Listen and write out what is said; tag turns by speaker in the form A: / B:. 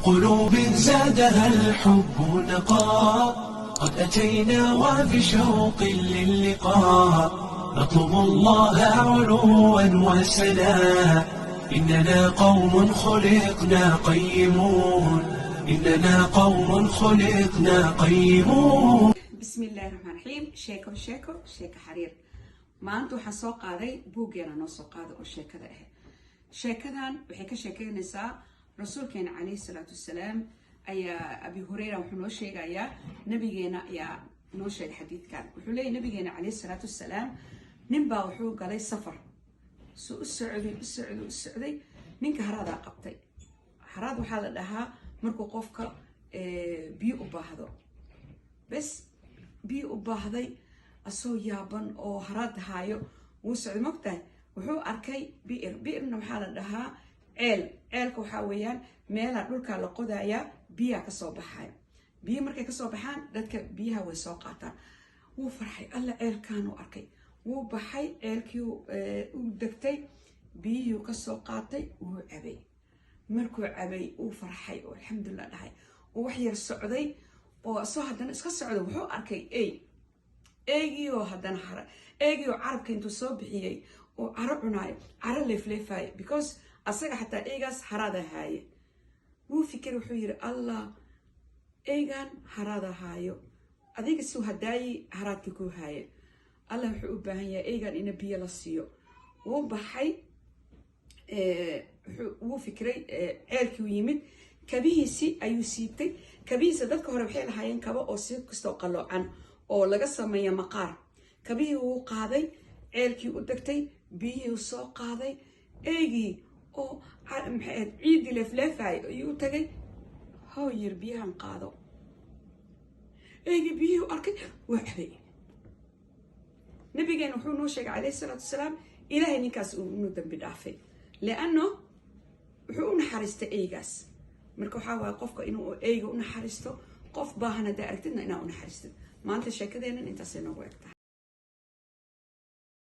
A: قلوب زادها الحب نقاء قد أتينا وبشوق للقاء نطلب الله علوا وسنا إننا قوم خلقنا قيمون إننا قوم خلقنا قيمون.
B: بسم الله الرحمن الرحيم. sheeko xariir. maanta waxaan soo qaaday buuggeena noo soo qaada oo sheekada ah. sheekadan waxay ka sheekeynaysaa rasuulkeena calayhi salaatu wasalaam ayaa abi hurayra wuxuu noo sheegayaa nabigeena ayaa noo sheegay xadiidkan. wuxuu leeyahay nabigeena calayhi salaatu wasalaam ninbaa wuxuu galay safar soo u socday ninka haraadaa qabtay. haraad waxaa la dhahaa markuu qofka biyo u baahdo bas biyo u baahday asoo yaaban oo haraad haayo wuu socday mogtahay wuxuu arkay bi'irna waxaa la dhahaa ceelka waxaa weeyaan meelaha dhulka la qodayaa biyaha kasoo baxaya. biyo markay kasoo baxaan dadka biyaha way soo qaataan. wuu farxay alla ceelkan uu arkay wuu baxay ceelkii u degtay biyihii kasoo qaatay wuu cabay. markuu cabay uu farxay oo alxamdulillah dhahay oo wax yar socday oo asoo haddana iska socday wuxuu arkay eegiioo haddana eegiioo carabka intuu soo bixiyey oo caro cunaayo caro leefleefaayo because asaga xataa eegaas haraada haaye. wuu fikir wuxuu yidhi allah eegan haraada haayo adiga suu hadaayi haraadka ku haaye allah wuxuu u baahan yahay eegan ina biyo la siiyo. wuu baxay wuu fikray ceelkii u yimid kabihiisi ayuu siibtay. kabihiisa dadka hore waxay lahaayeen kabo oo si kastoo qalloocan oo laga sameeya maqaar. kabihii wuu qaaday ceelkii u degtay biyihii u soo qaaday eegii oo ciidii leefleefay ayuu u tagay how yir biyahan qaado. eegii biyihii u arkay waa cabay. nabigeena wuxuu noo sheegay calayhi salaatu wasalaam ilaahay ninkaas uu dambi dhaafay leanno wuxuu u naxariistay eegaas. marka waxaa waaya qofka inuu eeyga u naxariisto qof baahan haddaa aragtidna inaa u naxariistid. maanta sheekadeennan intaasay noogu egtahay.